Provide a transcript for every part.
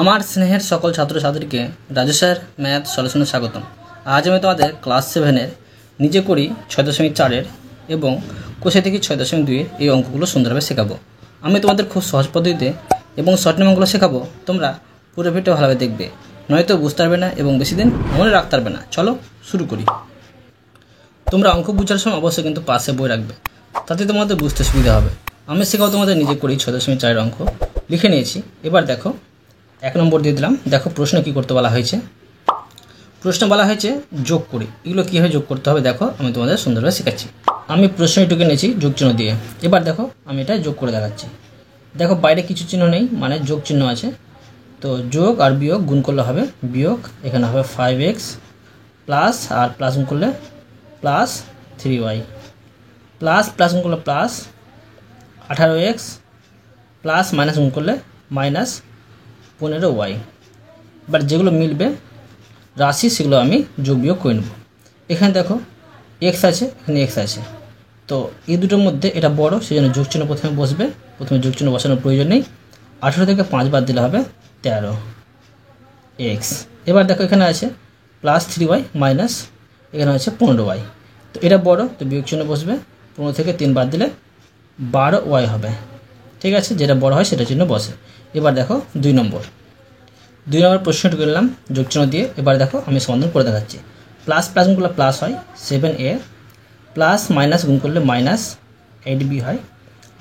আমার স্নেহের সকল ছাত্রছাত্রীকে রাজু স্যার ম্যাথ সলিউশনে স্বাগতম। আজ আমি তোমাদের ক্লাস 7-এর নিজে করি 6.4-এর এবং কোষে থেকে 6.2-এর এই অঙ্কগুলো সুন্দরভাবে শেখাবো। আমি তোমাদের খুব সহজ পদ্ধতিতে এবং শর্ট নিয়ম অঙ্কগুলো শেখাবো। তোমরা পুরো ভিডিওটা ভালোভাবে দেখবে, নয়তো বুঝতে পারবে না এবং বেশি দিন মনে রাখতে পারবে না। চলো শুরু করি। তোমরা অঙ্ক বুঝার সময় অবশ্যই কিন্তু পাশে বই রাখবে, তাতে তোমাদের বুঝতে সুবিধা হবে। আমি শেখাবো তোমাদের নিজে করি 6.4-এর অঙ্ক লিখে নিয়েছি। এবার দেখো 1 নম্বর দিয়ে দিলাম। দেখো প্রশ্ন কি করতে বলা হয়েছে। প্রশ্ন বলা হয়েছে যোগ করি। এগুলো কীভাবে যোগ করতে হবে দেখো আমি তোমাদের সুন্দরভাবে শেখাচ্ছি। আমি প্রশ্ন এটুকু নিয়েছি যোগ চিহ্ন দিয়ে। এবার দেখো আমি এটা যোগ করে দেখাচ্ছি। দেখো বাইরে কিছু চিহ্ন নেই, মানে যোগ চিহ্ন আছে। তো যোগ আর বিয়োগ গুণ করলে হবে বিয়োগ, এখানে হবে 5x প্লাস আর প্লাস গুণ করলে প্লাস 3y প্লাস প্লাস গুণ করলে প্লাস 18x প্লাস মাইনাস গুণ করলে মাইনাস 15y। এবার যেগুলো মিলবে রাশি সেগুলো আমি যোগ বিয়োগ করে নেব। এখানে দেখো x আছে, এখানে x আছে। তো এই দুটোর মধ্যে এটা বড়, সেই জন্য যোগ চিহ্ন প্রথমে বসবে। প্রথমে যোগ চিহ্ন বসানোর প্রয়োজন নেই। 18 থেকে 5 বাদ দিলে হবে 13x। এবার দেখো এখানে আছে প্লাস 3y মাইনাস এখানে আছে 15y। তো এটা বড়, তো বিয়োগ চিহ্ন বসবে। 15 থেকে 3 বাদ দিলে 12y হবে। ঠিক আছে, যেটা বড় হয় সেটা চিহ্ন বসে। এবার দেখো 2 নম্বর প্রশ্নটুকু নিলাম যোগ চিহ্ন দিয়ে। এবার দেখো আমি সমাধান করে দেখাচ্ছি। প্লাস প্লাস গুণ করলে প্লাস হয় 7a প্লাস মাইনাস গুণ করলে মাইনাস 8b হয়,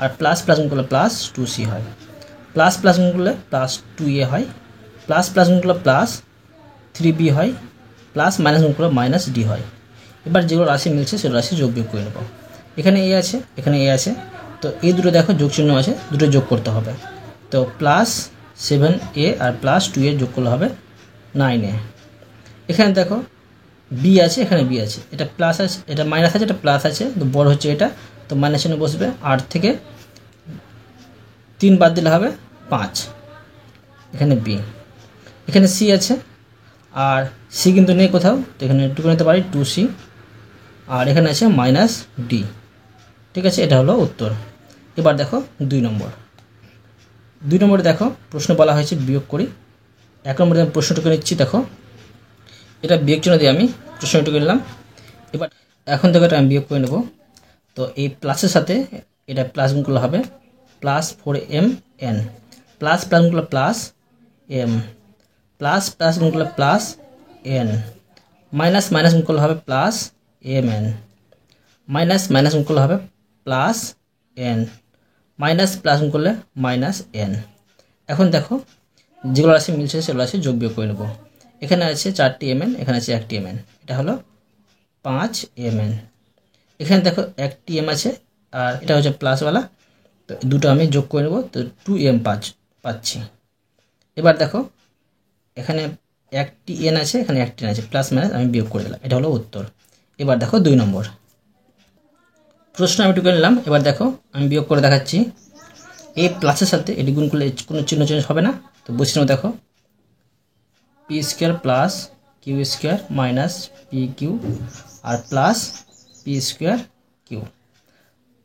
আর প্লাস প্লাস গুণ করলে প্লাস 2c হয়, প্লাস প্লাস গুণ করলে প্লাস 2a হয়, প্লাস প্লাস গুণ করলে প্লাস 3b হয়, প্লাস মাইনাস গুণ করলে মাইনাস d হয়। এবার যেগুলো রাশি মিলছে সেগুলো রাশি যোগ বিয়োগ করে নেব। এখানে a আছে, এখানে a আছে। তো এই দুটো দেখো যোগ চিহ্ন আছে, দুটো যোগ করতে হবে। তো প্লাস 7a আর প্লাস 2a যোগ করলে হবে 9a। এখানে দেখো b আছে, এখানে b আছে। এটা প্লাস আছে, এটা মাইনাস আছে, এটা প্লাস আছে। তো বড় হচ্ছে এটা, তো মাইনাস চিহ্ন বসবে। 8 থেকে 3 বাদ দিলে হবে 5। এখানে b, এখানে c আছে, আর c কিন্তু নেই কোথাও, তো এখানে টুকু নিতে পারি 2c, আর এখানে আছে মাইনাস d। ঠিক আছে, এটা হলো উত্তর। এবার দেখো 2 নম্বরে দেখো প্রশ্ন বলা হয়েছে বিয়োগ করি। 1 নম্বরে আমি প্রশ্নটুকু নিচ্ছি। দেখো এটা বিয়োগ চিহ্ন দিয়ে আমি প্রশ্নটুকু নিলাম। এবার এখন দেখো এটা আমি বিয়োগ করে নেব। তো এই প্লাসের সাথে এটা প্লাস গুণ করলে হবে প্লাস 4mn, প্লাস প্লাস গুণ করলে প্লাস m, প্লাস প্লাস গুণ করলে প্লাস n, মাইনাস মাইনাস গুণ করলে হবে প্লাস mn, মাইনাস মাইনাস গুণ করলে হবে প্লাস n, মাইনাস প্লাস গুণ করলে মাইনাস n। এখন দেখো যেগুলো রাশি মিলছে সেগুলো রাশি যোগ বিয়োগ করে নেব। এখানে আছে 4টি mn, এখানে আছে 1টি mn, এটা হলো 5mn। এখানে দেখো 1টি m আছে, আর এটা হচ্ছে প্লাসওয়ালা, তো দুটো আমি যোগ করে নেব। তো 2m পাচ্ছি। এবার দেখো এখানে 1টি n আছে, এখানে 1টি n আছে, প্লাস মাইনাস আমি বিয়োগ করে দিলাম। এটা হলো উত্তর। এবার দেখো 2 নম্বর প্রশ্ন আমি টুকে নিলাম। এবার দেখো আমি বিয়োগ করে দেখাচ্ছি। এই প্লাসের সাথে এটি গুণ করলে কোনো চিহ্ন চেঞ্জ হবে না। তো বুঝে নেব। দেখো P square plus Q square minus P Q আর প্লাস পি স্কোয়ার কিউ।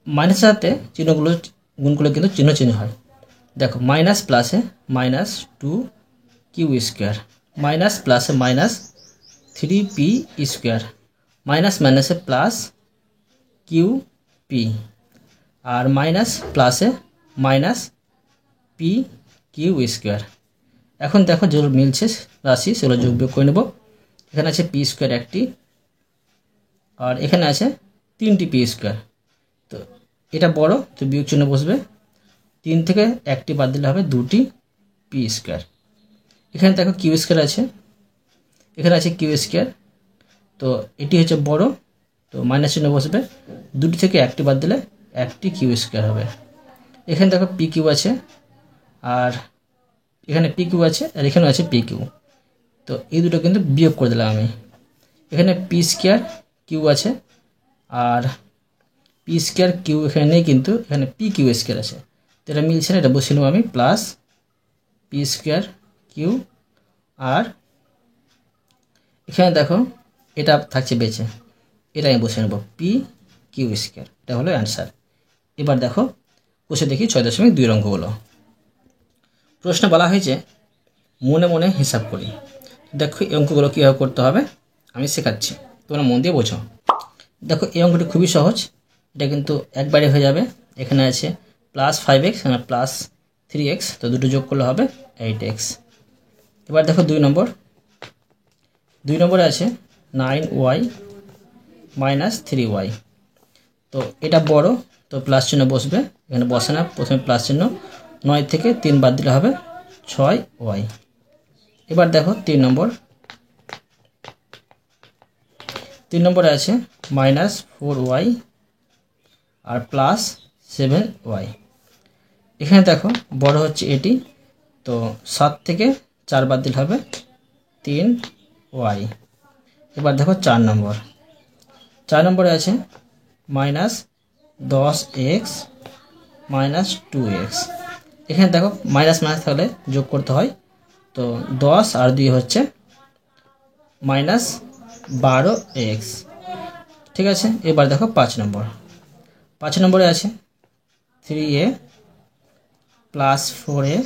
মাইনাসের সাথে চিহ্নগুলো গুণ করলে কিন্তু চিহ্ন চেঞ্জ হয়। দেখো মাইনাস প্লাসে মাইনাস 2 কিউ স্কোয়ার, মাইনাস প্লাসে মাইনাস 3p স্কোয়ার, মাইনাস মাইনাসে প্লাস কিউ পি, আর মাইনাস প্লাসে মাইনাস পি কিউ স্কোয়ার। এখন দেখো যেগুলো মিলছে রাশি সেগুলো যোগ বিয়োগ করে নেব। এখানে আছে পি স্কোয়ার 1টি, আর এখানে আছে 3টি পি স্কোয়ার। তো এটা বড়, তো বিয়োগ চিহ্ন বসবে। 3 থেকে 1টি বাদ দিলে হবে 2টি পি স্কোয়ার। এখানে দেখো কিউ স্কোয়ার আছে, এখানে আছে কিউ স্কোয়ার। তো এটি হচ্ছে বড়, তো মাইনাস চিহ্ন বসবে। 2টি থেকে 1টি বাদ দিলে 1টি কিউ স্কোয়ার হবে। এখানে দেখো পি কিউ আছে, আর এখানে পি কিউ আছে, আর এখানেও আছে পি কিউ। তো এই দুটো কিন্তু বিয়োগ করে দিলাম আমি। এখানে পি স্কোয়ার কিউ আছে, আর পি স্কোয়ার কিউ এখানে নেই, কিন্তু এখানে পি কিউ স্কোয়ার আছে। তো এটা মিলছে না, এটা বসিয়ে নেব আমি। প্লাস পি স্কোয়ার কিউ, আর এখানে দেখো এটা থাকছে বেঁচে, এটা আমি বসিয়ে নেব পি কিউ স্কোয়ার। এটা হলো অ্যান্সার। এবার দেখো বসে দেখি 6.2 অঙ্কগুলো। প্রশ্ন বলা হয়েছে মনে মনে হিসাব করি। দেখো এই অঙ্কগুলো কীভাবে করতে হবে আমি শেখাচ্ছি, তোমরা মন দিয়ে বোঝো। দেখো এই অঙ্কটি খুবই সহজ, এটা কিন্তু একবারে হয়ে যাবে। এখানে আছে +5x এখানে +3x, তো দুটো যোগ করলে হবে 8x। এবার দেখো 2 নম্বরে আছে 9y - 3y, তো এটা বড়, তো প্লাস চিহ্ন বসবে, এখানে বসে না, প্রথমে প্লাস চিহ্ন, 9 থেকে 3 বাদ দিলে হবে 6y। এবার দেখো 3 নম্বরে আছে -4y আর +7y। এখানে দেখো বড় হচ্ছে এটি, তো 7 থেকে 4 বাদ দিলে হবে 3y। এবার দেখো 4 নম্বরে আছে -10x - 2x। এখানে দেখো মাইনাস মাইনাস থাকলে যোগ করতে হয়, তো 10 আর 2 হচ্ছে -12x। ঠিক আছে। এবার দেখো 5 নম্বরে আছে 3a + 4a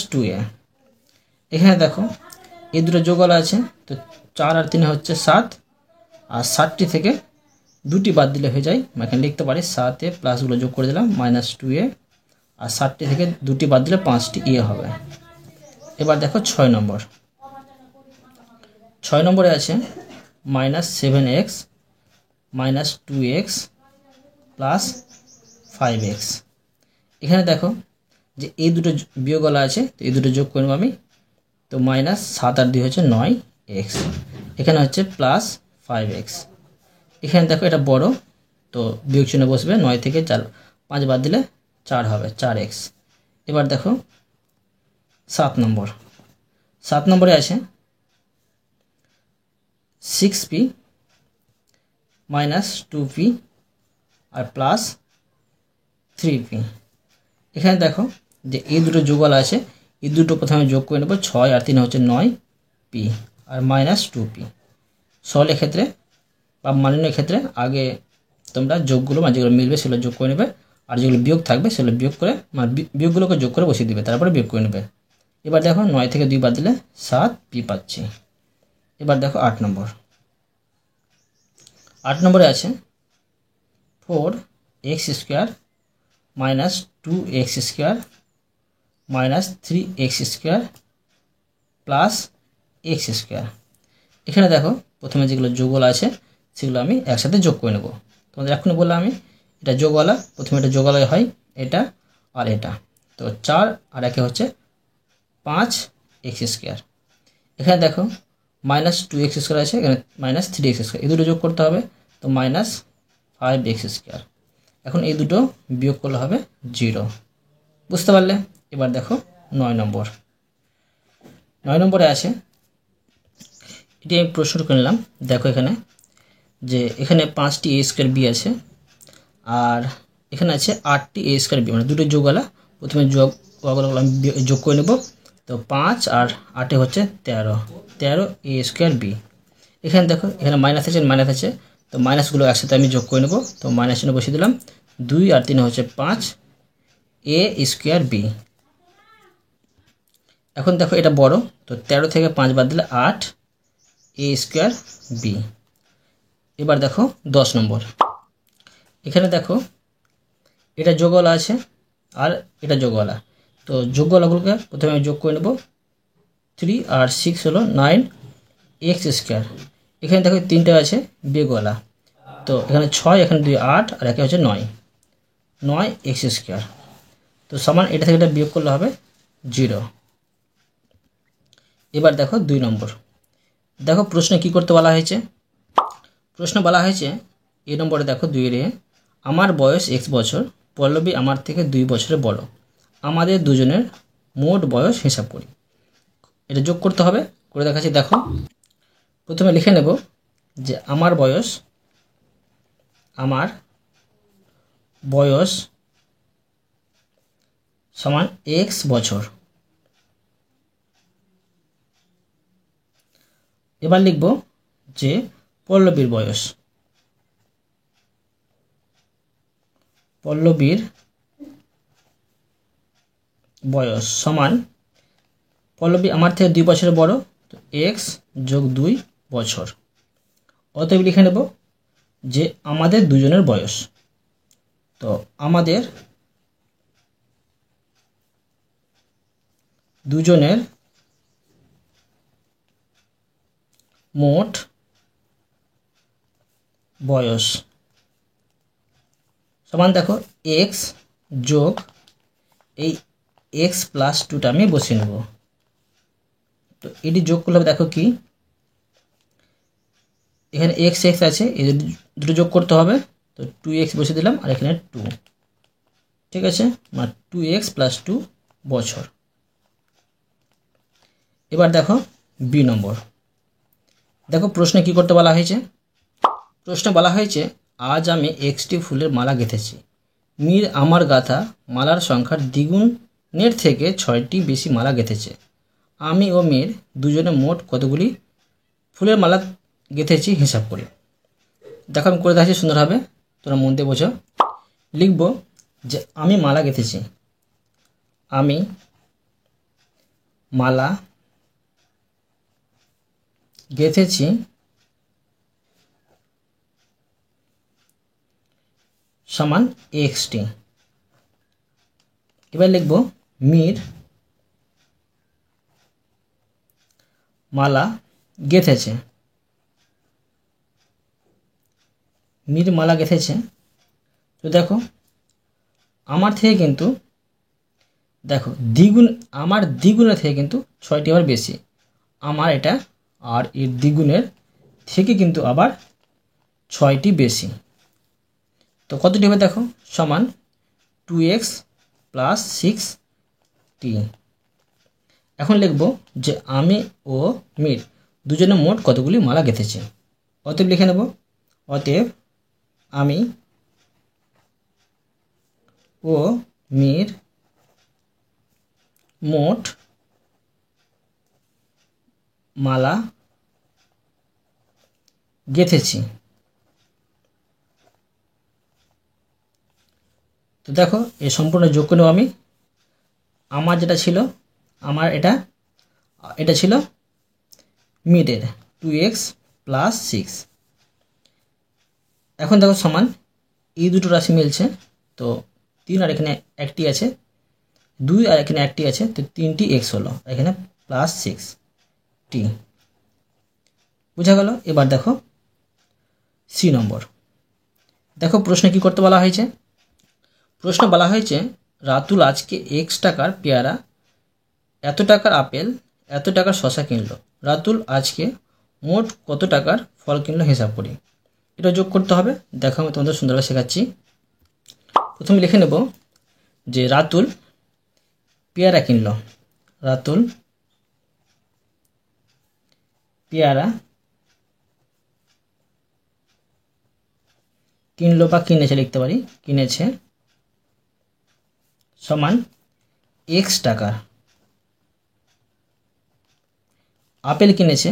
- 2a। এখানে দেখো এই দুটো যোগফল আছে, তো 4 আর 3 হচ্ছে 7, আর 7টি থেকে 2টি বাদ দিলে হয়ে যায়, এখানে লিখতে পারি 7a প্লাসগুলো যোগ করে দিলাম -2a, আর 7টি থেকে 2টি বাদ দিলে 5টি হবে। এবার দেখো 6 নম্বরে আছে -7x - 2x + 5x। এখানে দেখো যে এই দুটো বিয়োগগুলো আছে, তো এই দুটো যোগ করব আমি, তো -7 আর 2 হচ্ছে 9x, এখানে হচ্ছে +5x। এখানে দেখো এটা বড়, তো বিয়োগ চিহ্ন বসবে, 9 থেকে 5 বাদ দিলে 4 হবে, 4x। এবার দেখো 7 নম্বরে আছে 6p - 2p আর +3p। এখানে দেখো যে এই দুটো যোগফল আছে, এই দুটো প্রথমে যোগ করে নেব, 6 আর 3 হচ্ছে 9p আর -2p। সরলের ক্ষেত্রে বা মাননীয় ক্ষেত্রে আগে তোমরা যোগগুলো মানে যেগুলো মিলবে সেগুলো যোগ করে নেবে, আর যেগুলো বিয়োগ থাকবে সেগুলো বিয়োগ করে মানে বিয়োগগুলোকে যোগ করে বসিয়ে দেবে, তারপরে বিয়োগ করে নেবে। এবার দেখো 9 থেকে 2 বাদ দিলে 7p পাচ্ছি। এবার দেখো 8 নম্বরে আছে 4x² - 2x² - 3x² + x²। এখানে দেখো প্রথমে যেগুলো যোগফল আছে সেগুলো আমি একসাথে যোগ করে নেব। তোমাদের এখনই বললাম আমি, এটা যোগওয়ালা, প্রথমে এটা যোগওয়ালা হয়, এটা আর এটা, তো 4 আর 1 হচ্ছে 5x²। এখানে দেখো -2x² আছে, এখানে -3x², এই দুটো যোগ করতে হবে, তো -5x²। এখন এই দুটো বিয়োগ করলে হবে 0, বুঝতে পারলে। এবার দেখো 9 নম্বরে আছে, এটি আমি প্রশ্ন করে নিলাম। দেখো এখানে যে এখানে 5টি a² b আছে, আর এখানে আছে 8টি a² b, মানে দুটো যোগওয়ালা, প্রথমে যোগগুলো আমি যোগ করে নেব, তো 5 আর 8 হচ্ছে 13 a² b। এখানে দেখো এখানে মাইনাস আছে, তো মাইনাসগুলো একসাথে আমি যোগ করে নেব, তো মাইনাস চিহ্ন বসিয়ে দিলাম, 2 আর 3 হচ্ছে 5 a² b। এখন দেখো এটা বড়, তো 13 থেকে 5 বাদ দিলে 8 a² b। এবার দেখো 10 নম্বর, এখানে দেখো এটা যোগওয়ালা আছে আর এটা যোগওয়ালা, তো যোগওয়ালাগুলোকে প্রথমে আমি যোগ করে নেব, 3 আর 6 হলো 9x²। এখানে দেখো 3টে আছে বিয়োগওয়ালা, তো এখানে 6, এখানে 2 8 আর একে হচ্ছে 9x², তো সমান এটা থেকে এটা বিয়োগ করলে হবে 0। এবার দেখো 2 নম্বর, দেখো প্রশ্নে কি করতে বলা হয়েছে, প্রশ্ন বলা হয়েছে এই নম্বরে দেখো 2 আমার বয়স x বছর, পল্লবী আমার থেকে 2 বছরের বড়, আমাদের দুজনের মোট বয়স হিসাব করি। এটা যোগ করতে হবে, করে দেখাচ্ছি। দেখো প্রথমে লিখে নেব যে আমার বয়স সমান x বছর। এবার লিখব যে পল্লবীর বয়স সমান পল্লবী আমার থেকে 2 বছরের বড়, তো এক্স যোগ 2 বছর। অতএব লিখে নেব যে আমাদের দুজনের বয়স, তো আমাদের দুজনের মোট বয়স সমান দেখো এক্স যোগ এই এক্স প্লাস 2টা আমি বসিয়ে নেব। তো এটি যোগ করলে দেখো কি এখানে এক্স এক্স আছে, এই দুটো যোগ করতে হবে, তো 2x বসিয়ে দিলাম আর এখানে 2, ঠিক আছে, মানে 2x প্লাস 2 বছর। এবার দেখো বি নম্বর, দেখো প্রশ্নে কি করতে বলা হয়েছে। প্রশ্নে বলা হয়েছে আজ আমি এক্সটি ফুলের মালা গেঁথেছি। মীর আমার গাঁথা মালার সংখ্যার দ্বিগুণের থেকে 6টি বেশি মালা গেঁথেছে। আমি ও মীর দুজনে মোট কতগুলি ফুলের মালা গেঁথেছি হিসাব করি। দেখো আমি করে দেখাচ্ছি সুন্দরভাবে, তোমরা মন দিয়ে বোঝো। লিখব যে আমি মালা গেঁথেছি, আমি মালা গেঁথেছি সমান এক্সটি। এবার লিখব মীর মালা গেঁথেছে, মীর মালা গেঁথেছে। তো দেখো আমার থেকে কিন্তু দেখো দ্বিগুণ, আমার দ্বিগুণের থেকে কিন্তু 6টি আবার বেশি, আমার এটা আর এর দ্বিগুণের থেকে কিন্তু আবার 6টি বেশি। তো কতটি হবে দেখো সমান 2x প্লাস 6t। এখন লিখব যে আমি ও মীর দুজনে মোট কতগুলি মালা গেঁথেছে। অতএব লিখে নেব, অতএব আমি ও মীর মোট মালা গেঁথেছি। তো দেখো এই সম্পূর্ণ যোগ করে নেব আমি। আমার যেটা ছিল, আমার এটা ছিল মিডের 2x প্লাস 6। এখন দেখো সমান এই দুটো রাশি মিলছে, তো 3 আর এখানে একটি আছে, 2 আর এখানে একটি আছে, তো 3টি x হলো, এখানে প্লাস 6t। বুঝা গেল। এবার দেখো সি নম্বর, দেখো প্রশ্নে কি করতে বলা হয়েছে। প্রশ্ন বলা হয়েছে রাতুল আজকে x টাকার পেয়ারা, এত টাকার আপেল, এত টাকার শশা কিনলো। রাতুল আজকে মোট কত টাকার ফল কিনলো হিসাব করি। এটা যোগ করতে হবে। দেখো আমি তোমাদের সুন্দরভাবে শেখাচ্ছি। প্রথমে লিখে নেব যে রাতুল পেয়ারা কিনলো, রাতুল পেয়ারা কিনলো বা কিনেছে লিখতে পারি, কিনেছে সমান x টাকা। আপেল কিনেছে,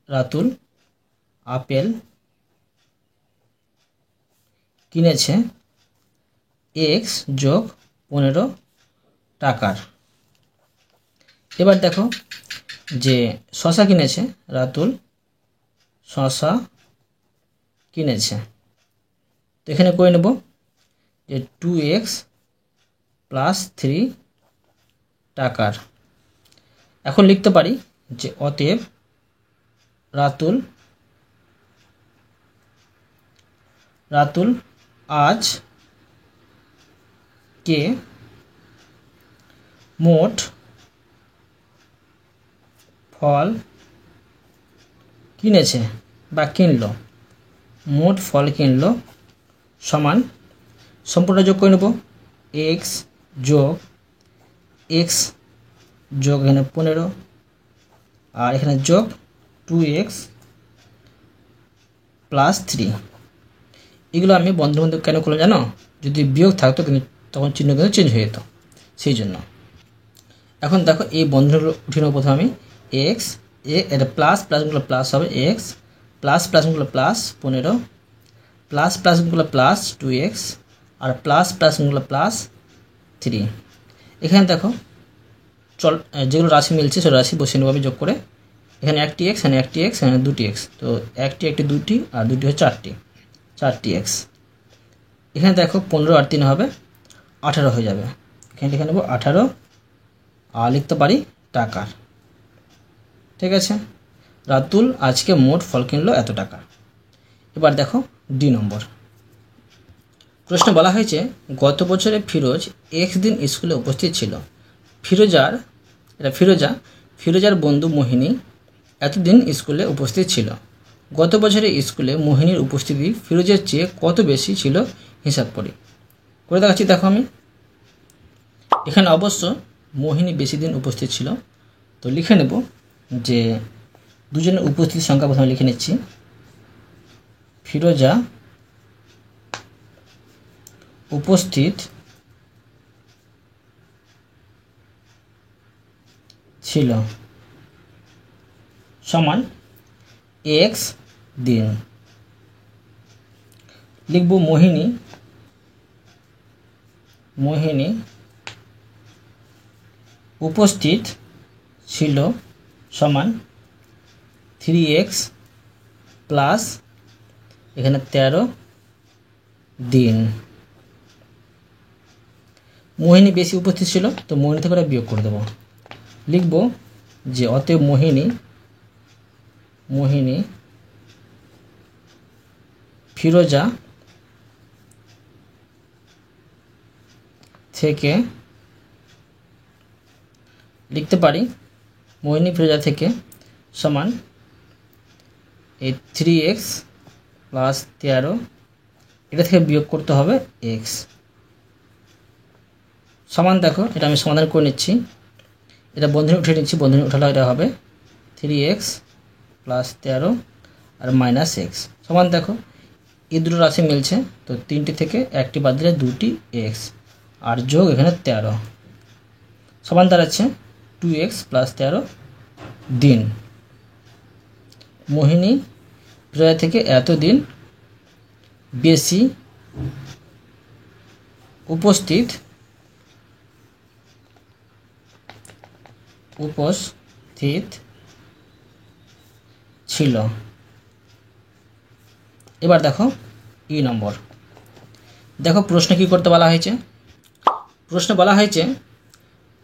রাতুল আপেল কিনেছে x যোগ 15 টাকার। এবার দেখো যে শশা কিনেছে, রাতুল শশা কিনেছে। তো এখানে করে নেব যে 2x প্লাস 3 টাকার। এখন লিখতে পারি যে অতএব রাতুল আজ কে মোট ফল কিনেছে বা কিনলো, মোট ফল কিনলো সমান সম্পূর্ণ যোগ করে নেব x যোগ x যোগ এখানে 15 আর এখানে যোগ 2x প্লাস 3। এগুলো আমি বন্ধ কেন করলাম জানো, যদি বিয়োগ থাকতো কিন্তু তখন চিহ্ন কিন্তু চেঞ্জ হয়ে যেত, সেই জন্য। এখন দেখো এই বন্ধনগুলো উঠে নেব। প্রথমে আমি এক্স এটা প্লাস প্লাসগুলো প্লাস হবে, এক্স প্লাস প্লাসগুলো প্লাস 15 প্লাস প্লাসগুলো প্লাস 2x আর প্লাস প্লাসগুলো প্লাস 3। এখানে দেখো যেগুলো রাশি মিলছে সেই রাশি বসিয়ে নেবো আমি যোগ করে। এখানে 1টি এক্স, এখানে 1টি এক্স, এখানে 2টি এক্স, তো 1টি 1টি 2টি আর 2টি হচ্ছে 4টি এক্স। এখানে দেখো 15 আর 3 হবে 18 হয়ে যাবে। এখানে লিখে নেব 18 আর লিখতে পারি টাকার। ঠিক আছে, রাতুল আজকে মোট ফল কিনলো এত টাকা। এবার দেখো ডি নম্বর প্রশ্ন বলা হয়েছে গত বছরে ফিরোজ এক্স দিন স্কুলে উপস্থিত ছিল। ফিরোজার বন্ধু মোহিনী এতদিন স্কুলে উপস্থিত ছিল। গত বছরে স্কুলে মোহিনীর উপস্থিতি ফিরোজের চেয়ে কত বেশি ছিল হিসাব করে দেখাচ্ছি। দেখো আমি এখানে অবশ্য মোহিনী বেশি দিন উপস্থিত ছিল, তো লিখে নেব যে দুজনের উপস্থিতির সংখ্যা প্রথমে লিখে নিচ্ছি। ফিরোজা উপস্থিত ছিল সমান এক্স দিন। লিখব মোহিনী উপস্থিত ছিল সমান 3x প্লাস এখানে 13 দিন। মোহিনী বেশি উপস্থিত ছিল, তো মোহিনী থেকে ওরা বিয়োগ করে দেবো। লিখব যে অতএব মোহিনী ফিরোজা থেকে লিখতে পারি মোহিনী ফিরোজা থেকে সমান এই 3x প্লাস 13, এটা থেকে বিয়োগ করতে হবে x সমান। দেখো এটা আমি সমাধান করে নিচ্ছি, এটা বন্ধনী উঠে নিচ্ছি, বন্ধনী উঠালে এটা হবে 3x প্লাস 13 আর মাইনাস x সমান। দেখো এই দুটো রাশি মিলছে, তো 3টি থেকে 1টি বাদ দিলে 2টি x আর যোগ এখানে 13 সমান দাঁড়াচ্ছে 2x প্লাস 13 দিন। মোহিনী ফিরোজা থেকে এতদিন বেশি উপস্থিত ছিল। এবার দেখো ই নম্বর। দেখো প্রশ্ন কি করতে বলা হয়েছে। প্রশ্ন বলা হয়েছে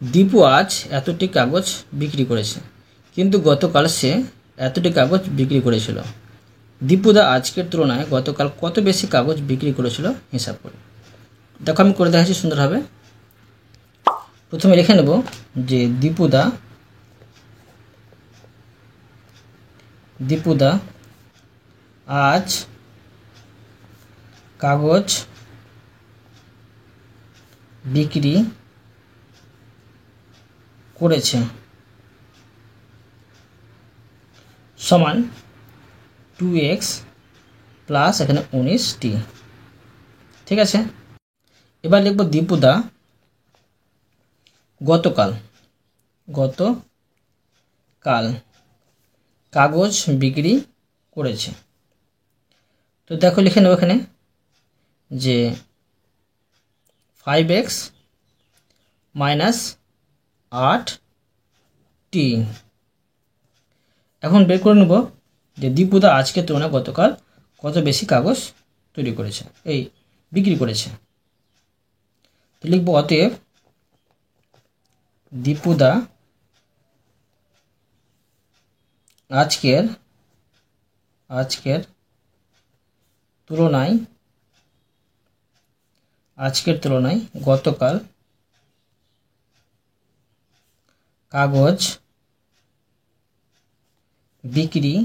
দীপু আজ এতটি কাগজ বিক্রি করেছে, কিন্তু গতকাল সে এতটি কাগজ বিক্রি করেছিল। দীপুদা আজকের তুলনায় গতকাল কত বেশি কাগজ বিক্রি করেছিল হিসাব করে। দেখো আমি করে দেখাচ্ছি সুন্দরভাবে। প্রথমে লিখে নেব যে দীপুদা আজ কাগজ বিক্রি করেছে সমান 2x প্লাস এখানে 19t। ঠিক আছে, এবার লিখব দীপুদা গতকাল কাগজ বিক্রি করেছে। তো দেখো লিখে নেব এখানে যে 5x মাইনাস 8t। এখন বের করে নেব যে দীপুদা আজকের তুলনায় গতকাল কত বেশি কাগজ বিক্রি করেছে। তো লিখব অতএব দীপুদা আজকের তুলনায় গতকাল কাগজ বিক্রি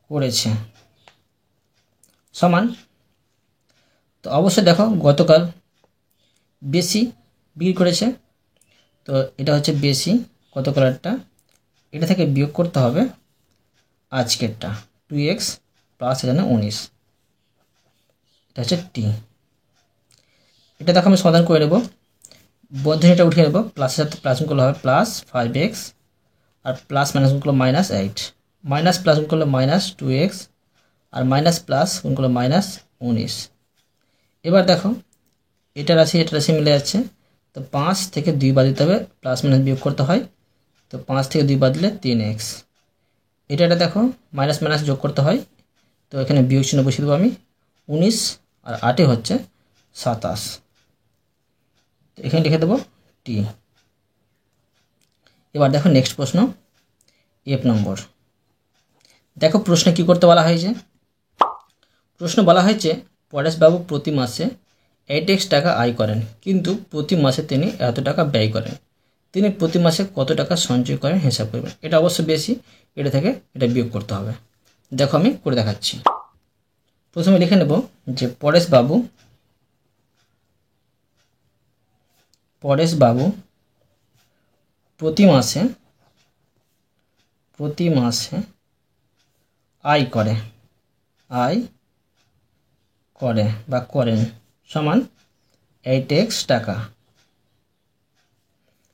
করেছে সমান। তো অবশ্যই দেখো গতকাল বেশি বিক্রি করেছে, তো এটা হচ্ছে বেশি গতকালেরটা, এটা থেকে বিয়োগ করতে হবে আজকেরটা 2x প্লাস এখানে 19, এটা হচ্ছে টি। এটা দেখো আমি সমাধান করে নেব, বন্ধনীটা উঠিয়ে নেব, প্লাসের সাথে প্লাস গুণ করলে হবে প্লাস 5x আর প্লাস মাইনাস গুণ করলে মাইনাস 8, মাইনাস প্লাস গুণ করলে মাইনাস 2x আর মাইনাস প্লাস গুণ করলে মাইনাস 19। এবার দেখো এটা রাশি মিলে যাচ্ছে। তো 5 থেকে 2 বাদ দিতে হবে, প্লাস মাইনাস বিয়োগ করতে হয়। তো 5 থেকে 2 বাদ দিলে 3x। এটা দেখো মাইনাস মাইনাস যোগ করতে হয়, তো এখানে বিয়োগ চিহ্ন বসিয়ে দেবো আমি। 19 আর 8 হচ্ছে 27। তো এখানে লিখে দেবো টি। এবার দেখো নেক্সট প্রশ্ন, এফ নম্বর। দেখো প্রশ্নে কি করতে বলা হয়েছে। প্রশ্ন বলা হয়েছে পরেশবাবু প্রতি মাসে 8x টাকা আয় করেন, কিন্তু প্রতি মাসে তিনি এত টাকা ব্যয় করেন। তিনি প্রতি মাসে কত টাকা সঞ্চয় করেন হিসাব করবেন। এটা অবশ্য বেশি, এটা থেকে এটা বিয়োগ করতে হবে। দেখো আমি করে দেখাচ্ছি। প্রথমে লিখে নেব যে পরেশবাবু প্রতি মাসে আয় করে বা করেন সমান 8x টাকা।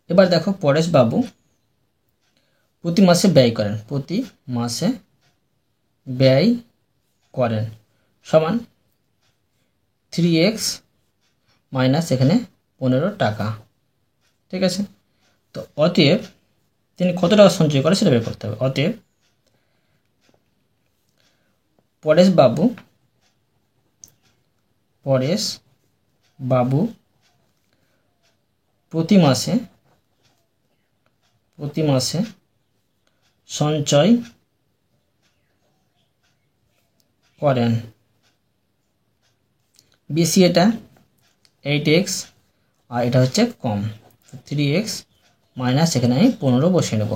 এবার দেখো পরেশবাবু প্রতি মাসে ব্যয় করেন সমান 3x মাইনাস এখানে 15 টাকা। ঠিক আছে, তো অতএব তিনি কত টাকা সঞ্চয় করে সেটা বের করতে হবে। অতএব পরেশবাবু প্রতি মাসে সঞ্চয় করেন। বেশি এটা 8x আর এটা হচ্ছে কম 3x মাইনাস এখানে আমি 15 বসিয়ে নেব।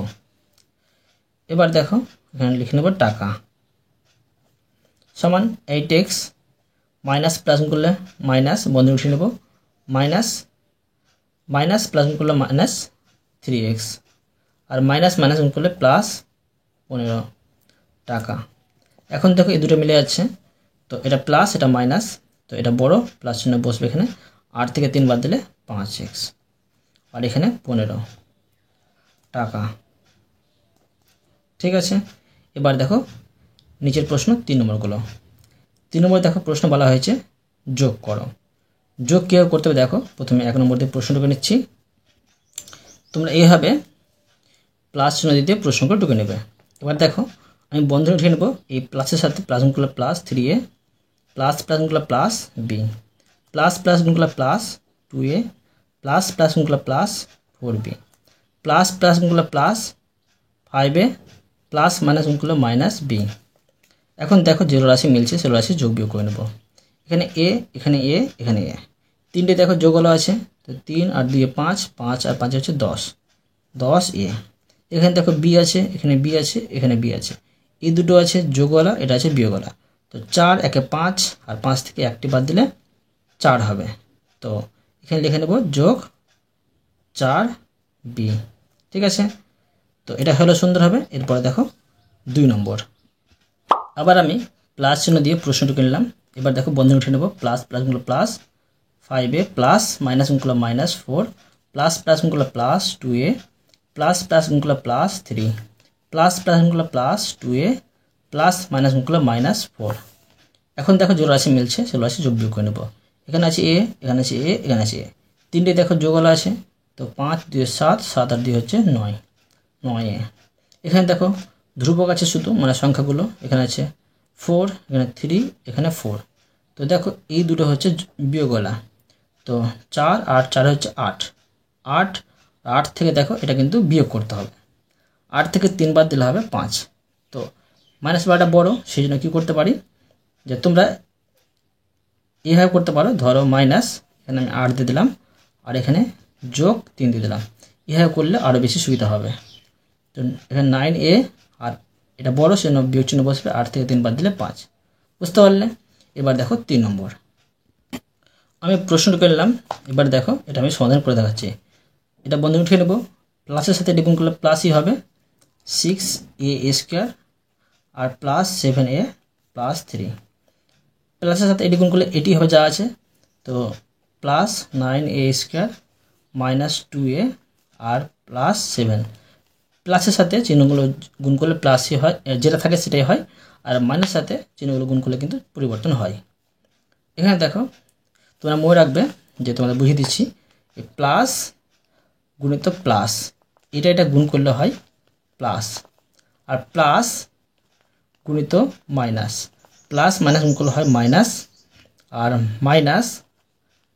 এবার দেখো এখানে লিখে নেব টাকা সমান 8x মাইনাস প্লাস গুণ করলে মাইনাস বন্ধনী উঠিয়ে নেব, মাইনাস প্লাস গুণ করলে মাইনাস 3x আর মাইনাস মাইনাস গুণ করলে প্লাস 15 টাকা। এখন দেখো এই দুটো মিলে যাচ্ছে, তো এটা প্লাস এটা মাইনাস, তো এটা বড় প্লাস চিহ্ন বসবে এখানে। 8 থেকে 3 বাদ দিলে 5x আর এখানে 15 টাকা। ঠিক আছে, এবার দেখো নিচের প্রশ্ন 3 নম্বরগুলো। 3 নম্বর দেখো প্রশ্ন বলা হয়েছে যোগ করো। যোগ কীভাবে করতে হবে দেখো, প্রথমে 1 নম্বর দিয়ে প্রশ্ন ঢুকে নিচ্ছি। তোমরা এইভাবে প্লাস চিহ্ন দিয়ে প্রশ্নগুলো ঢুকে নেবে। এবার দেখো আমি বন্ধনী উঠিয়ে নেব, এই প্লাসের সাথে প্লাস গুণ করলে প্লাস 3a, প্লাস গুণ করলে প্লাস b, প্লাস গুণ করলে প্লাস 2a, প্লাস গুণ করলে প্লাস 4b, প্লাস গুণ করলে প্লাস 5a, প্লাস মাইনাস গুণ করলে মাইনাস b। এখন দেখো যেগুলো রাশি মিলছে সেগুলো রাশি যোগ বিয়োগ করে নেব। এখানে a, এখানে a, এখানে a, তিনটে দেখো যোগগুলো আছে, তো 3 আর 2 5, 5 আর 5 হচ্ছে 10a। এখানে দেখো b আছে, এখানে b আছে, এখানে b আছে, এই দুটো আছে যোগওয়ালা, এটা আছে বিয়োগওয়ালা। তো 4 একে 5 আর 5 থেকে একটি বাদ দিলে 4 হবে। তো এখানে লিখে নেব যোগ 4b। ঠিক আছে, তো এটা হলো সুন্দর হবে। এরপরে দেখো 2 নম্বর, আবার আমি প্লাস চিহ্ন দিয়ে প্রশ্নটুকু নিলাম। এবার দেখো বন্ধনী উঠে নেব, প্লাস গুণ করলে প্লাস 5a, প্লাস মাইনাস গুণ করলে মাইনাস 4, প্লাস গুণ করলে প্লাস 2a, প্লাস গুণ করলে প্লাস 3, প্লাস গুণ করলে প্লাস 2a, প্লাস মাইনাস গুণ করলে মাইনাস 4। এখন দেখো যে রাশি মিলছে সেগুলো রাশি যোগ বিয়োগ করে নেব। এখানে আছে a, এখানে আছে a, এখানে আছে a, তিনটে দেখো যোগওয়ালা আছে, তো 5 2 7, 7 আর 2 হচ্ছে 9a। এখানে দেখো ধ্রুবক আছে শুধু মানে সংখ্যাগুলো, এখানে আছে 4, এখানে 3, এখানে 4। তো দেখো এই দুটো হচ্ছে বিয়োগওয়ালা, তো 4 আর 4 হচ্ছে 8 থেকে দেখো এটা কিন্তু বিয়োগ করতে হবে। 8 থেকে 3 বাদ দিলে হবে 5। তো মাইনাস বারটা বড়, সেই জন্য কী করতে পারি যে তোমরা এইভাবে করতে পারো। ধরো মাইনাস, এখানে আমি 8 দিয়ে দিলাম আর এখানে যোগ 3 দিয়ে দিলাম, এইভাবে করলে আরও বেশি সুবিধা হবে। তো এখানে 9a আর এটা বড় সেজন্য বিয়োগ চিহ্ন বসবে, 8 থেকে 3 বাদ দিলে 5। বুঝতে পারলে? এবার দেখো 3 নম্বর, আমি প্রশ্ন করলাম। এবার দেখো এটা আমি সমাধান করে দেখাচ্ছি। এটা বন্ধনী উঠিয়ে নেব, প্লাসের সাথে এটি গুণ করলে প্লাসই হবে 6a² আর প্লাস 7a প্লাস 3, প্লাসের সাথে এটি গুণ করলে এটি হবে যা আছে, তো প্লাস 9a² মাইনাস 2a আর প্লাস 7। প্লাসের সাথে চিহ্নগুলো গুণ করলে প্লাসই হয়, যেটা থাকে সেটাই হয়, আর মাইনাসের সাথে চিহ্নগুলো গুণ করলে কিন্তু পরিবর্তন হয়। এখানে দেখো তোমরা মনে রাখবে যে তোমাদের বুঝিয়ে দিচ্ছি, এই প্লাস গুণিত প্লাস, এটা গুণ করলে হয় প্লাস, আর প্লাস গুণিত মাইনাস, প্লাস মাইনাস গুণ করলে হয় মাইনাস, আর মাইনাস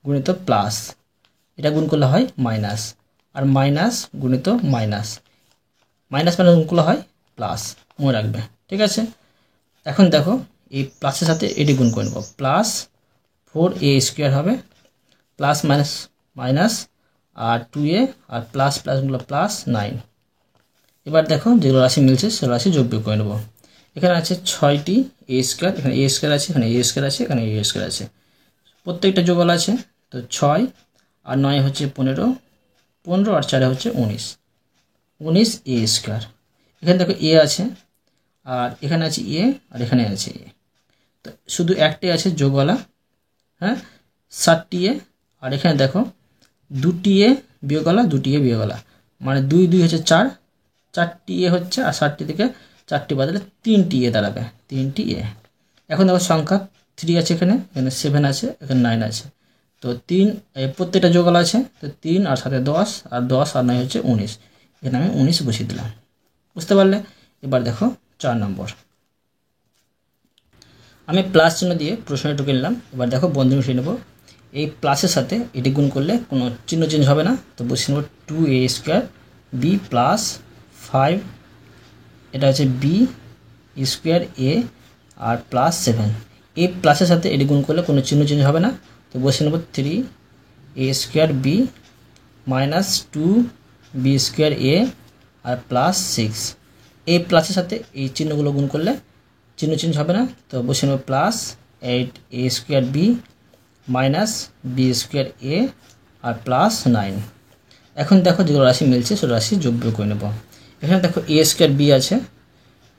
গুণিত প্লাস, এটা গুণ করলে হয় মাইনাস, আর মাইনাস গুণিত মাইনাস, মাইনাস মাইনাস গুণ করলে হয় প্লাস, মনে রাখবে। ঠিক আছে, এখন দেখো এই প্লাসের সাথে এটি গুণ করে নেব, প্লাস 4a² হবে, প্লাস মাইনাস মাইনাস আর 2a, আর প্লাস প্লাস গুলো প্লাস 9। এবার দেখো যেগুলো রাশি মিলছে সেগুলো রাশি যোগ বিয়োগ করে নেব। এখানে আছে 6টি a², এখানে a² আছে, এখানে a² আছে, এখানে a² আছে, প্রত্যেকটা যোগফল আছে। তো 6 আর 9 হচ্ছে 15, 15 আর 4 হচ্ছে 19, 19a²। এখানে দেখো a আছে, আর এখানে আছে a, আর এখানে আছে a, তো শুধু একটাই আছে যোগওয়ালা, হ্যাঁ 7টি a, আর এখানে দেখো 2টি a বিয়োগওয়ালা, 2টি a বিয়োগওয়ালা, মানে 2 2 হচ্ছে 4, 4টি a হচ্ছে, আর 7টি থেকে 4টি বাদলে 3টি a দাঁড়াবে, 3টি a। এখন দেখো সংখ্যা 3 আছে, এখানে 7 আছে, এখানে 9 আছে, তো 3 প্রত্যেকটা যোগওয়ালা আছে, তো 3 আর 7 10, আর 10 আর 9 হচ্ছে 19, এখানে আমি 19 বসিয়ে দিলাম। বুঝতে পারলে? এবার দেখো 4 নম্বর, আমি প্লাস চিহ্ন দিয়ে প্রশ্নে ঢুকে নিলাম। এবার দেখো বন্ধনী বসিয়ে নেব, এই প্লাসের সাথে এটি গুণ করলে কোনো চিহ্ন চেঞ্জ হবে না, তো বসিয়ে নেব 2a² b প্লাস 5, এটা হচ্ছে b² a আর প্লাস 7, এই প্লাসের সাথে এটি গুণ করলে কোনো চিহ্ন চেঞ্জ হবে না, তো বসিয়ে নেব 3a² b minus 2b² a আর প্লাস 6, এই প্লাসের সাথে এই চিহ্নগুলো গুণ করলে চিহ্ন চেঞ্জ হবে না, তো বসিয়ে নেব plus 8a² b minus b² a আর প্লাস 9। এখন দেখো যেগুলো রাশি মিলছে সেগুলো রাশি যোগ বিয়োগ করে নেব। এখানে দেখো a² b আছে,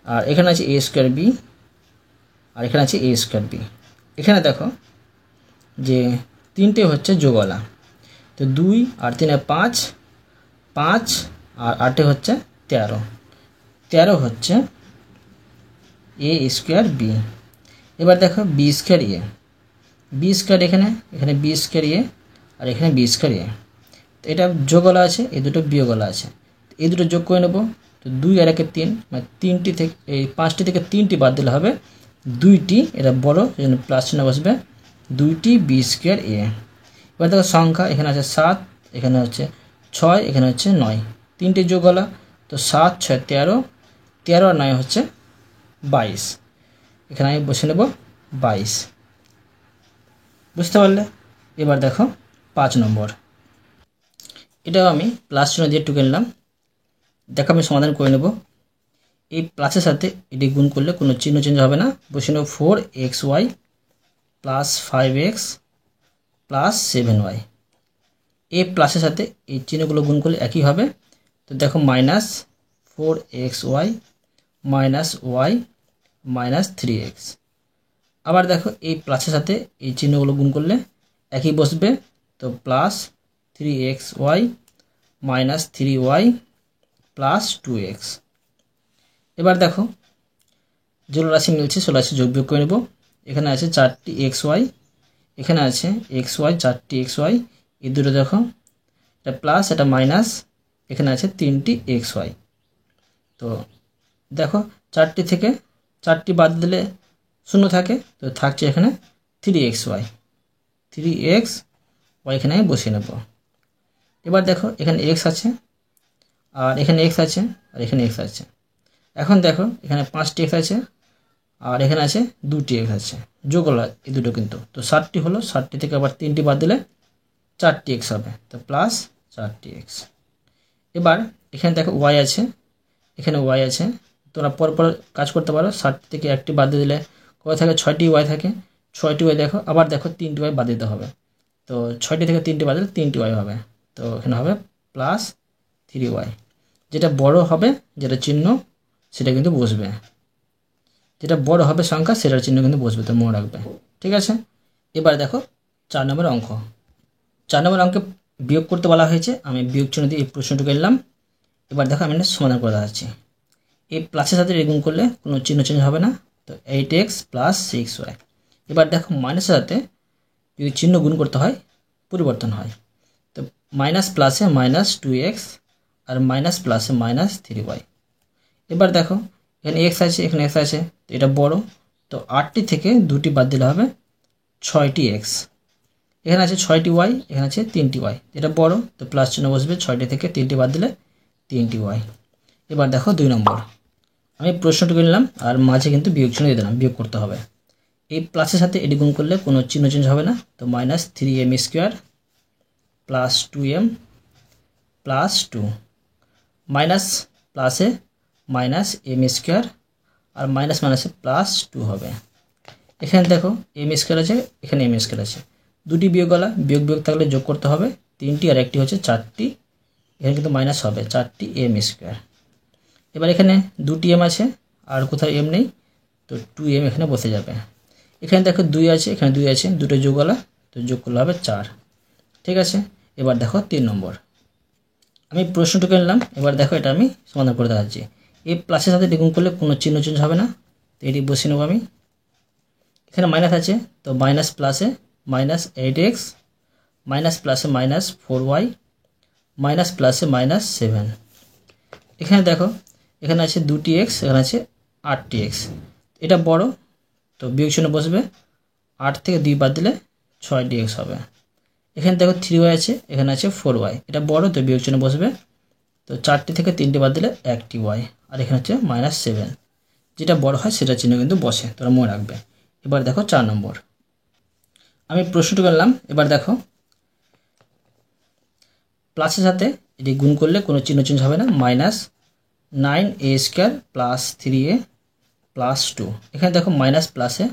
আর এখানে আছে a² b, আর এখানে আছে a² b। এখানে দেখো যে 3টে হচ্ছে যোগওয়ালা, তো 2 আর 3 5, 5 আর 8 হচ্ছে 13, 13 হচ্ছে a² b। এবার দেখো b² a, b² এখানে b² a, আর এখানে b² a, তো এটা যোগওয়ালা আছে, এই দুটো বিয়োগওয়ালা আছে, এই দুটো যোগ করে নেব, তো 2 আর 1 3, মানে 3টি থেকে এই 5টি থেকে 3টি বাদ দিলে হবে 2টি, এটা বড় সেজন্য প্লাস চিহ্ন বসবে, 2টি b² a। এবার দেখো সংখ্যা এখানে আছে 7, এখানে হচ্ছে 6, এখানে হচ্ছে 9, 3টে যোগওয়ালা, তো 7 6 13, 13 আর 9 হচ্ছে 22, এখানে আমি বসে নেব 22। বুঝতে পারলে? এবার দেখো 5 নম্বর, এটাও আমি প্লাস চিহ্ন দিয়ে টুকে নিলাম। দেখো আমি সমাধান করে নেব, এই প্লাসের সাথে এটি গুণ করলে কোনো চিহ্ন চেঞ্জ হবে না, বসে নেব 4xy plus 5x plus 7y, এই প্লাসের সাথে এই চিহ্নগুলো গুণ করলে একই হবে, তো দেখো minus 4xy minus y minus 3x। আবার দেখো এই প্লাসের সাথে এই চিহ্নগুলো গুণ করলে একই বসবে, তো plus 3xy minus 3y plus 2x। এবার দেখো যেগুলো রাশি মিলছে সেগুলো রাশি যোগ বিয়োগ করে নেব। এখানে আছে 4টি xy, এখানে আছে xy 4টি xy, এই দুটো দেখো এটা প্লাস এটা মাইনাস, এখানে আছে 3টি xy, তো দেখো 4টি থেকে 4টি বাদ দিলে 0 থাকে, তো থাকছে এখানে 3xy, 3xy এখানে আমি বসিয়ে নেব। এবার দেখো এখানে x আছে, আর এখানে x আছে, আর এখানে x আছে। এখন দেখো এখানে 5টি x আছে, আর এখানে আছে 2টি x আছে, যোগ হলো এই দুটো কিন্তু, তো 7টি হলো, 7টি থেকে আবার 3টি বাদ দিলে 4টি x হবে, তো প্লাস 4টি x। এবার এখানে দেখো y আছে, এখানে y আছে, তোমরা পরপর কাজ করতে পারো, 7টি থেকে একটি বাদ দিয়ে দিলে কত থাকে, 6টি y থাকে, 6টি y দেখো, আবার দেখো 3টি y বাদ দিতে হবে, তো 6টি থেকে 3টি বাদ দিলে 3টি y হবে, তো এখানে হবে প্লাস 3y। যেটা বড় হবে, যেটা চিহ্ন সেটা কিন্তু বসবে, যেটা বড় হবে সংখ্যা সেটার চিহ্ন কিন্তু বসবে, তো মনে রাখবে। ঠিক আছে, এবার দেখো 4 নম্বর অঙ্ক। 4 নম্বর অঙ্কে বিয়োগ করতে বলা হয়েছে, আমি বিয়োগ চিহ্ন দিয়ে এই প্রশ্নটুকু এলাম। এবার দেখো আমি এটা সমাধান করে দেখাচ্ছি। এই প্লাসের সাথে গুণ করলে কোনো চিহ্ন চেঞ্জ হবে না, তো 8x প্লাস 6y। এবার দেখো মাইনাসের সাথে যদি চিহ্ন গুণ করতে হয় পরিবর্তন হয়। তো মাইনাস প্লাসে মাইনাস 2x আর মাইনাস প্লাসে মাইনাস 3y। এবার দেখো এখানে x আছে, এখানে x আছে, তো এটা বড়, তো 8টি থেকে 2টি বাদ দিলে হবে 6টি x। এখানে আছে 6টি y, এখানে আছে 3টি y, এটা বড়, তো প্লাস চিহ্ন বসবে, 6টি থেকে 3টি বাদ দিলে 3টি y। এবার দেখো 2 নম্বর, আমি প্রশ্নটি নিলাম আর মাঝে কিন্তু বিয়োগ চিহ্ন দিয়ে দিলাম, বিয়োগ করতে হবে। এই প্লাসের সাথে এটি গুণ করলে কোনো চিহ্ন চেঞ্জ হবে না, তো minus 3m square plus 2m plus 2, minus প্লাসে মাইনাস m স্কোয়ার আর মাইনাস মাইনাসে প্লাস 2 হবে। এখানে দেখো m স্কোয়ার আছে, এখানে m স্কোয়ার আছে, দুটি বিয়োগওয়ালা, বিয়োগ বিয়োগ থাকলে যোগ করতে হবে, 3টি আর একটি হচ্ছে 4টি, এখানে কিন্তু মাইনাস হবে 4টি m স্কোয়ার। এবার এখানে 2টি m আছে আর কোথাও m নেই, তো 2m এখানে বসে যাবে। এখানে দেখো 2 আছে, এখানে 2 আছে, দুটো যোগওয়ালা, তো যোগ করলে হবে 4। ঠিক আছে, এবার দেখো 3 নম্বর, আমি প্রশ্নটুকু নিলাম, এবার দেখো এটা আমি সমাধান করে দেখাচ্ছি। এই প্লাসের সাথে গুণ করলে কোনো চিহ্ন চেঞ্জ হবে না, তো এটি বসিয়ে নেব আমি। এখানে মাইনাস আছে, তো মাইনাস প্লাসে মাইনাস 8x, মাইনাস প্লাসে মাইনাস 4y, মাইনাস প্লাসে মাইনাস 7। এখানে দেখো এখানে আছে 2টি x, এখানে আছে 8টি x, এটা বড়, তো বিয়োগ চিহ্ন বসবে, 8 থেকে 2 বাদ দিলে 6টি x হবে। এখানে দেখো 3y আছে, এখানে আছে 4y, এটা বড়, তো বিয়োগ চিহ্ন বসবে, তো 4টি থেকে 3টি বাদ দিলে 1টি y, আর এখানে হচ্ছে মাইনাস 7, যেটা বড় হয় সেটা চিহ্ন কিন্তু বসে, তোমরা মনে রাখবে। এবার দেখো 4 নম্বর, আমি প্রশ্নটি করলাম, এবার দেখো প্লাসের সাথে এটি গুণ করলে কোনো চিহ্ন চেঞ্জ হবে না, minus 9a square plus 3a plus 2। এখানে দেখো মাইনাস প্লাসে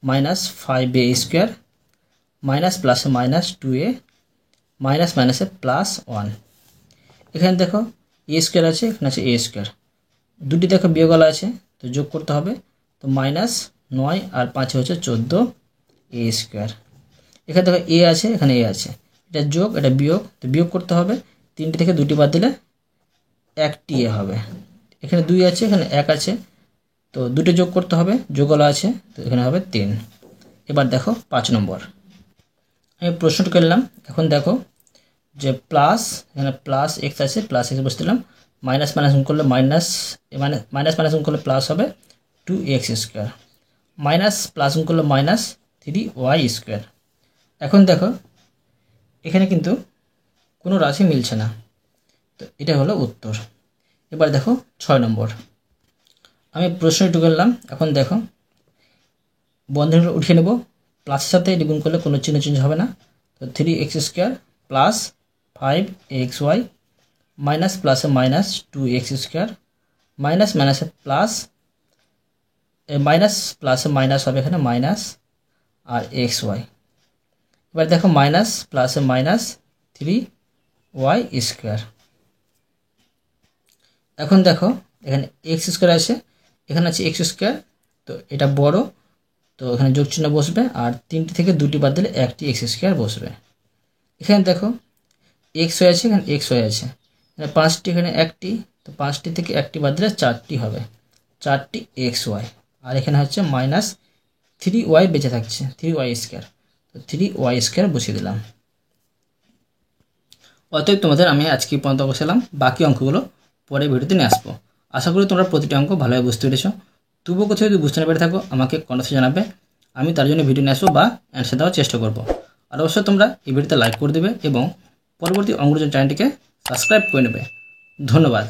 মাইনাস 5a স্কোয়ার, মাইনাস প্লাসে মাইনাস 2a, মাইনাস মাইনাসে প্লাস 1। এখানে দেখো এ স্কোয়ার আছে, এখানে আছে এ স্কোয়ার, দুটি দেখো বিয়োগওয়ালা আছে, তো যোগ করতে হবে, তো মাইনাস 9 আর 5 হচ্ছে 14a স্কোয়ার। এখানে দেখো এ আছে, এখানে এ আছে, এটা যোগ এটা বিয়োগ, তো বিয়োগ করতে হবে, 3টি থেকে 2টি বাদ দিলে 1টি এ হবে। এখানে 2 আছে, এখানে 1 আছে, তো দুটো যোগ করতে হবে, যোগওয়ালা আছে, তো এখানে হবে 3। এবার দেখো 5 নম্বর, আমি প্রশ্নটা করলাম, এখন দেখো যে প্লাস, এখানে প্লাস এক্স আছে, প্লাস এক্স বসে দিলাম, মাইনাস মাইনাস গুণ করলে মাইনাস, মানে মাইনাস মাইনাস গুণ করলে প্লাস হবে 2x স্কোয়ার, মাইনাস প্লাস গুণ করলে মাইনাস 3y স্কোয়ার। এখন দেখো এখানে কিন্তু কোনো রাশি মিলছে না, তো এটা হলো উত্তর। এবার দেখো 6 নম্বর, আমি প্রশ্নটি করলাম, এখন দেখো বন্ধনীগুলো উঠিয়ে নেব, প্লাসের সাথে এটি গুণ করলে কোনো চিহ্ন চেঞ্জ হবে না, তো 3x square plus 5xy, minus প্লাসে মাইনাস 2x স্কোয়ার, মাইনাস মাইনাসে প্লাস, মাইনাস প্লাসে মাইনাস হবে এখানে মাইনাস আর xy। এবার দেখো মাইনাস প্লাসে মাইনাস 3y স্কোয়ার। এখন দেখো এখানে x স্কোয়ার আছে, এখানে আছে x স্কোয়ার, তো এটা বড়, তো এখানে যোগ চিহ্ন বসবে, আর 3টি থেকে 2টি বাদ দিলে 1টি x স্কোয়ার বসবে। এখানে দেখো x হয়ে আছে, এখানে x হয়ে আছে, এখানে 5টি, এখানে 1টি, তো 5টি থেকে 1টি বাদ দিলে 4টি হবে, 4টি xy, আর এখানে হচ্ছে মাইনাস 3y বেঁচে থাকছে, 3y স্কোয়ার, তো 3y স্কোয়ার বসিয়ে দিলাম। অতএব তোমাদের আমি আজকে পর্যন্ত বসালাম, বাকি অঙ্কগুলো পরে ভিডিওতে নিয়ে আসবো। আশা করি তোমরা প্রতিটি অঙ্ক ভালোভাবে বুঝতে পেরেছো। তবুও কোথাও যদি বুঝতে না পেরে থাকো আমাকে কমেন্টে জানাবে, আমি তার জন্য ভিডিও নিয়ে আসবো বা অ্যান্সার দেওয়ার চেষ্টা করবো। আর অবশ্যই তোমরা এই ভিডিওতে লাইক করে দেবে এবং পরবর্তী অঙ্কগুলোর জন্য চ্যানেলটিকে সাবস্ক্রাইব করে নেবে। ধন্যবাদ।